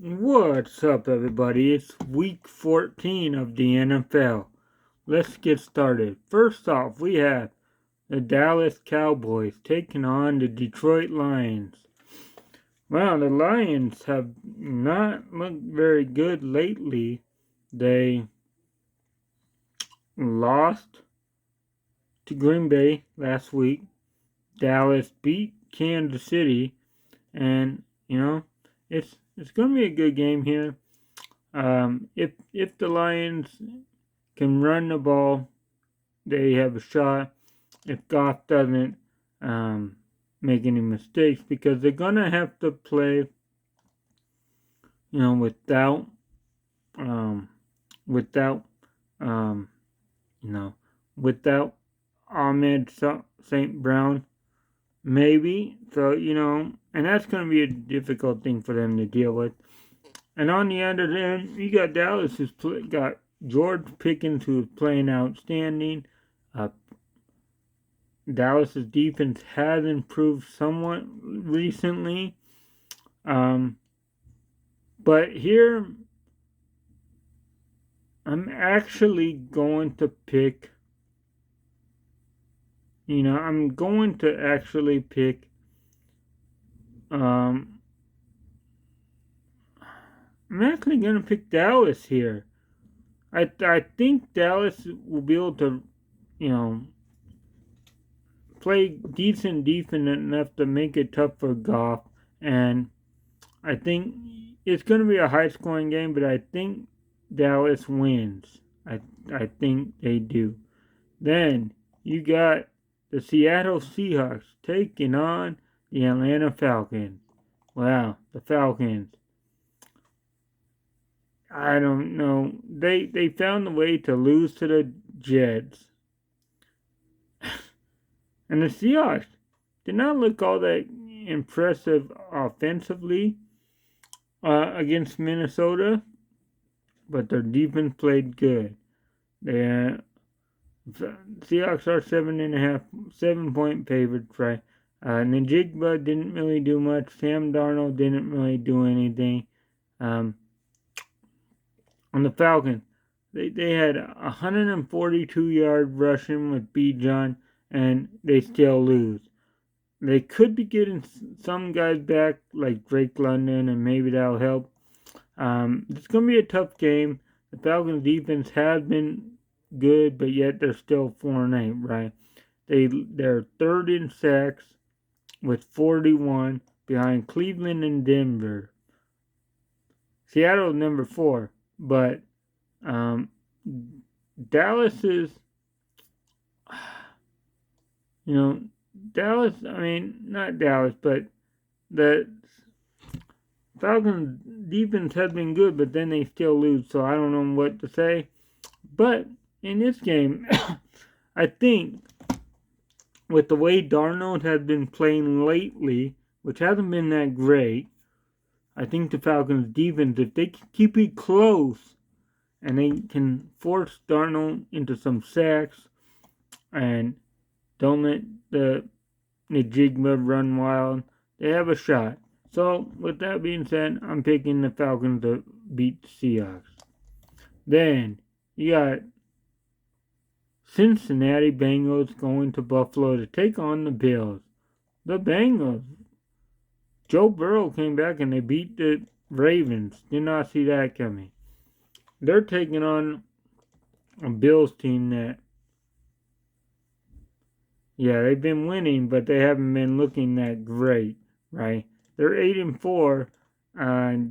What's up, everybody? It's week 14 of the NFL. Let's get started. First off, we have the Dallas Cowboys taking on the Detroit Lions. Well, the Lions have not looked very good lately. They lost to Green Bay last week. Dallas beat Kansas City, and it's going to be a good game here. If the Lions can run the ball, they have a shot. If Goff doesn't make any mistakes, because they're gonna have to play, without um, without um, you know, without Ahmed St. Brown, maybe. So and that's gonna be a difficult thing for them to deal with. And on the other end, you got Dallas who's got George Pickens who's playing outstanding. Uh, Dallas's defense has improved somewhat recently. Um, but here, I'm actually going to pick, I'm going to actually pick, um, I'm actually going to pick Dallas here. I think Dallas will be able to, you know, play decent defense enough to make it tough for Goff. And I think it's going to be a high scoring game, but I think Dallas wins. I think they do. Then you got the Seattle Seahawks taking on the Atlanta Falcons. Wow, the Falcons. I don't know. They found a way to lose to the Jets. And the Seahawks did not look all that impressive offensively against Minnesota, but their defense played good. The Seahawks are 7.5, 7-point favorites, right? Najigba didn't really do much. Sam Darnold didn't really do anything. Um, on the Falcons, they had 142 yard rushing with Bijan, and they still lose. They could be getting some guys back, like Drake London, and maybe that'll help. It's going to be a tough game. The Falcons' defense has been good, but yet they're still 4-8, right? They're third in sacks with 41 behind Cleveland and Denver. Seattle's number 4, but um, Dallas is, Dallas. I mean, not Dallas, but the Falcons' defense has been good, but then they still lose. So I don't know what to say. But in this game, I think with the way Darnold has been playing lately, which hasn't been that great, I think the Falcons' defense, if they can keep it close and they can force Darnold into some sacks and don't let the Najigba run wild, they have a shot. So, with that being said, I'm picking the Falcons to beat the Seahawks. Then, you got Cincinnati Bengals going to Buffalo to take on the Bills. The Bengals. Joe Burrow came back and they beat the Ravens. Did not see that coming. They're taking on a Bills team that, yeah, they've been winning, but they haven't been looking that great, right? They're 8-4.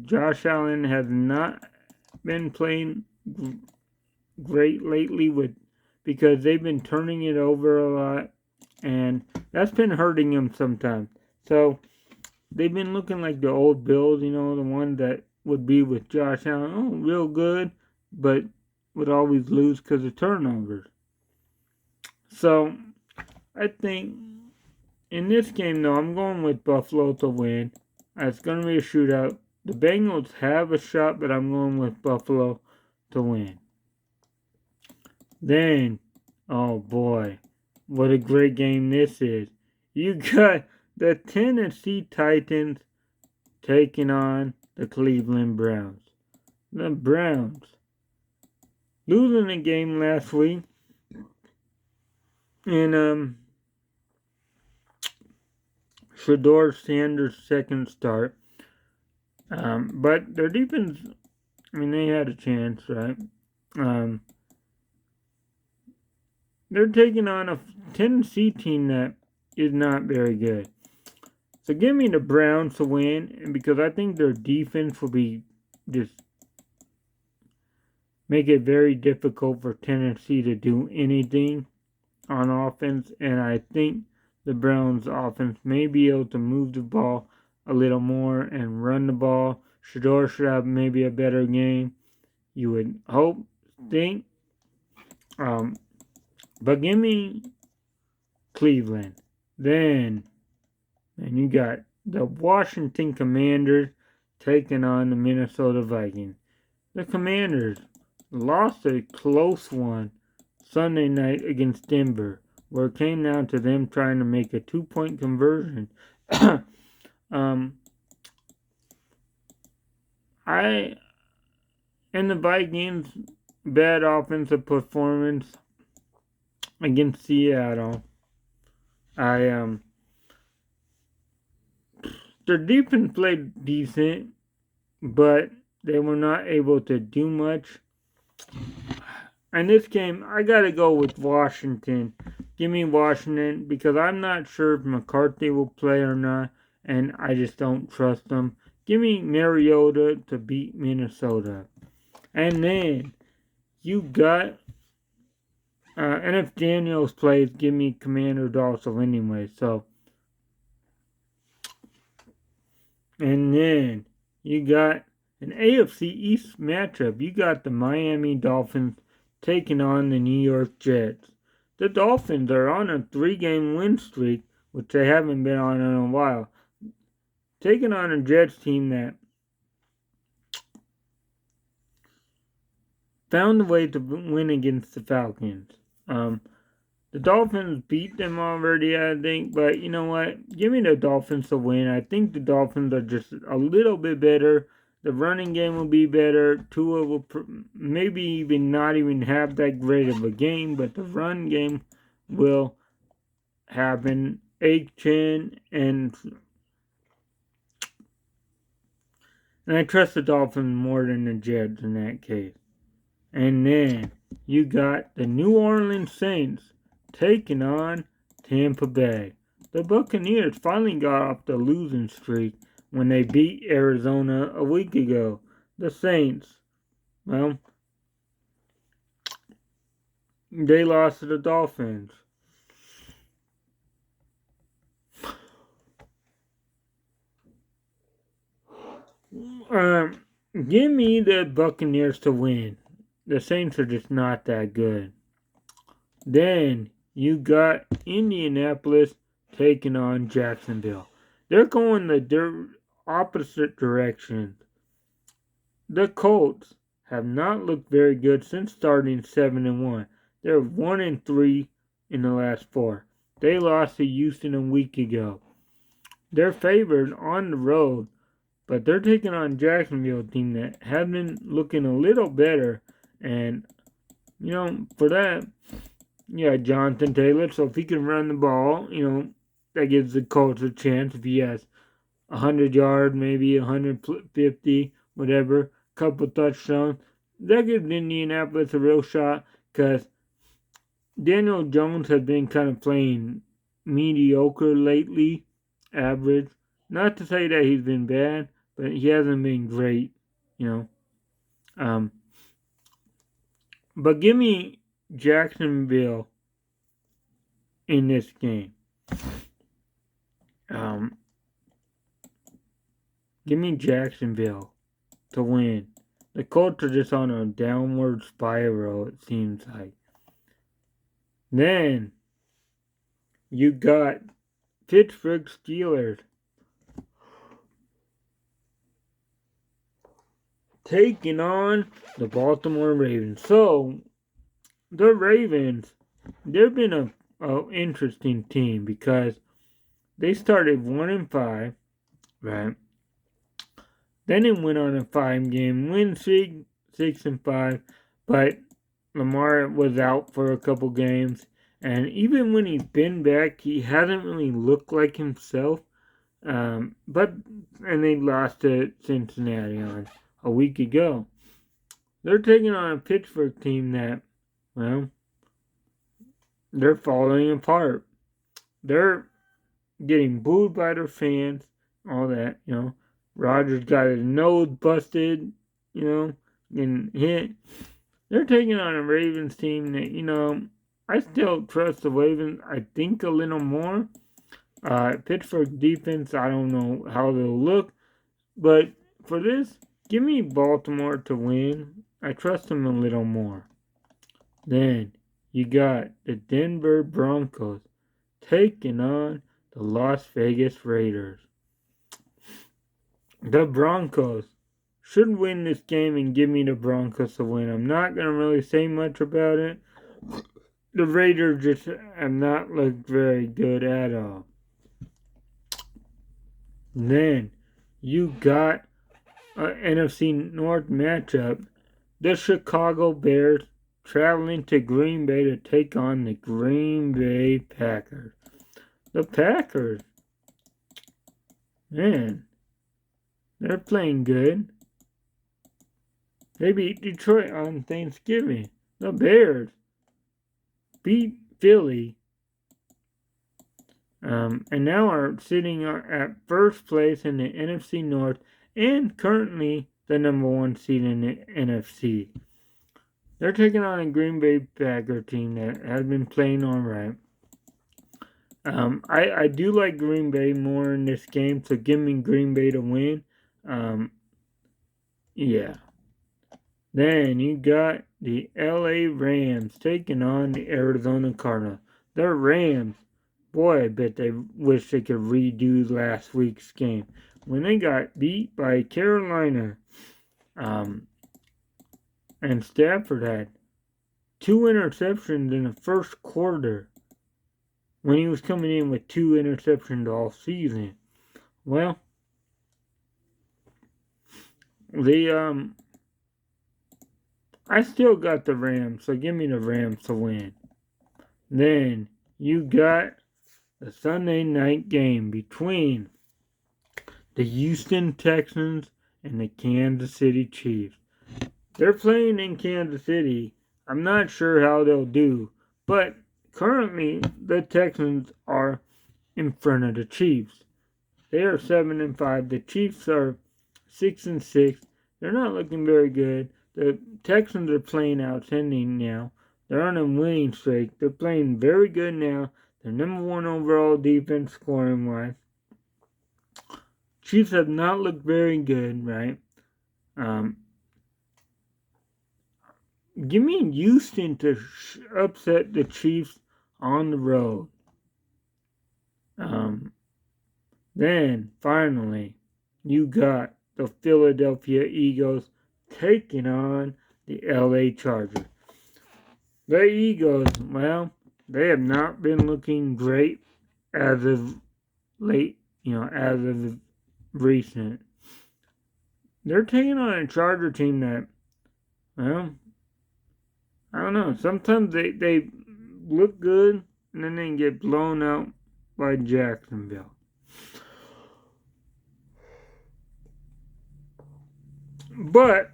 Josh Allen has not been playing great lately because they've been turning it over a lot, and that's been hurting him sometimes. So they've been looking like the old Bills, the one that would be with Josh Allen. Oh, real good, but would always lose because of turnovers. So I think in this game, though, I'm going with Buffalo to win. It's going to be a shootout. The Bengals have a shot, but I'm going with Buffalo to win. Then, oh boy, what a great game this is. You got the Tennessee Titans taking on the Cleveland Browns. The Browns losing a game last week. And Shedeur Sanders' second start. But their defense, I mean, they had a chance, right? They're taking on a Tennessee team that is not very good. So give me the Browns to win, because I think their defense will be just make it very difficult for Tennessee to do anything on offense, and I think the Browns offense may be able to move the ball a little more and run the ball. Shedeur should have maybe a better game. You would hope, think. But give me Cleveland. Then you got the Washington Commanders taking on the Minnesota Vikings. The Commanders lost a close one Sunday night against Denver, where it came down to them trying to make a 2-point conversion. And the Vikings, bad offensive performance against Seattle. Their defense played decent, but they were not able to do much. In this game, I gotta go with Washington. Give me Washington, because I'm not sure if McCarthy will play or not, and I just don't trust him. Give me Mariota to beat Minnesota. And then you got, and if Daniels plays, give me Commanders also anyway. So, and then you got an AFC East matchup. You got the Miami Dolphins taking on the New York Jets. The Dolphins are on a 3-game win streak, which they haven't been on in a while. Taking on a Jets team that found a way to win against the Falcons. The Dolphins beat them already, I think, but you know what? Give me the Dolphins to win. I think the Dolphins are just a little bit better. The running game will be better. Tua will maybe even not even have that great of a game, but the run game will happen. Achane and I trust the Dolphins more than the Jets in that case. And then you got the New Orleans Saints taking on Tampa Bay. The Buccaneers finally got off the losing streak when they beat Arizona a week ago. The Saints, well, they lost to the Dolphins. Give me the Buccaneers to win. The Saints are just not that good. Then you got Indianapolis taking on Jacksonville. They're going the opposite direction. The Colts have not looked very good since starting 7-1. They're 1-3 in the last 4. They lost to Houston a week ago. They're favored on the road, but they're taking on Jacksonville team that have been looking a little better. And, you know, for that, yeah, Jonathan Taylor. So if he can run the ball, you know, that gives the Colts a chance. If he has 100 yards, maybe 150, whatever, couple touchdowns, that gives Indianapolis a real shot, because Daniel Jones has been kind of playing mediocre lately, average. Not to say that he's been bad, but he hasn't been great, you know. But give me Jacksonville in this game. Give me Jacksonville to win. The Colts are just on a downward spiral, it seems like. Then you got Pittsburgh Steelers taking on the Baltimore Ravens. So, the Ravens, they've been an interesting team, because they started 1-5, right? Then it went on a 5-game win streak, 6-5, but Lamar was out for a couple games, and even when he's been back, he hasn't really looked like himself. And they lost to Cincinnati on a week ago. They're taking on a Pittsburgh team that, well, they're falling apart. They're getting booed by their fans, all that, Rodgers got his nose busted, getting hit. They're taking on a Ravens team that, I still trust the Ravens, I think, a little more. Pittsburgh defense, I don't know how they'll look. But for this, give me Baltimore to win. I trust them a little more. Then you got the Denver Broncos taking on the Las Vegas Raiders. The Broncos should win this game and give me the Broncos to win. I'm not going to really say much about it. The Raiders just have not looked very good at all. Then you got an NFC North matchup. The Chicago Bears traveling to Green Bay to take on the Green Bay Packers. The Packers, man, they're playing good. They beat Detroit on Thanksgiving. The Bears beat Philly. And now are sitting at first place in the NFC North and currently the number 1 seed in the NFC. They're taking on a Green Bay Packer team that has been playing all right. I do like Green Bay more in this game, so give me Green Bay to win. Yeah. Then you got the LA Rams taking on the Arizona Cardinals. The Rams, boy, I bet they wish they could redo last week's game when they got beat by Carolina. And Stafford had 2 interceptions in the first quarter when he was coming in with 2 interceptions all season. Well, I still got the Rams, so give me the Rams to win. Then you got the Sunday night game between the Houston Texans and the Kansas City Chiefs. They're playing in Kansas City. I'm not sure how they'll do, but currently the Texans are in front of the Chiefs. They are 7-5. The Chiefs are 6-6. They're not looking very good. The Texans are playing outstanding now. They're on a winning streak. They're playing very good now. They're number 1 overall defense scoring wise. Chiefs have not looked very good, right? Give me Houston to upset the Chiefs on the road. Then, finally, you got the Philadelphia Eagles taking on the LA Chargers. The Eagles, well, they have not been looking great as of late, as of recent. They're taking on a Charger team that, well, I don't know. Sometimes they look good and then they get blown out by Jacksonville. But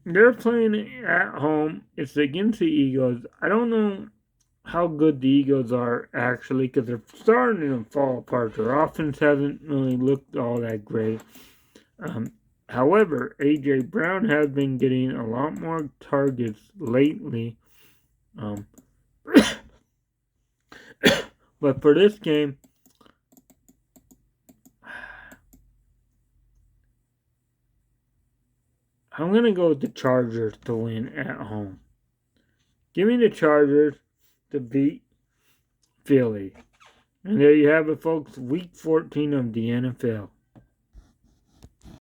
they're playing at home. It's against the Eagles. I don't know how good the Eagles are actually because they're starting to fall apart. Their offense hasn't really looked all that great. However, A.J. Brown has been getting a lot more targets lately. But for this game, I'm going to go with the Chargers to win at home. Give me the Chargers to beat Philly. And there you have it, folks. Week 14 of the NFL.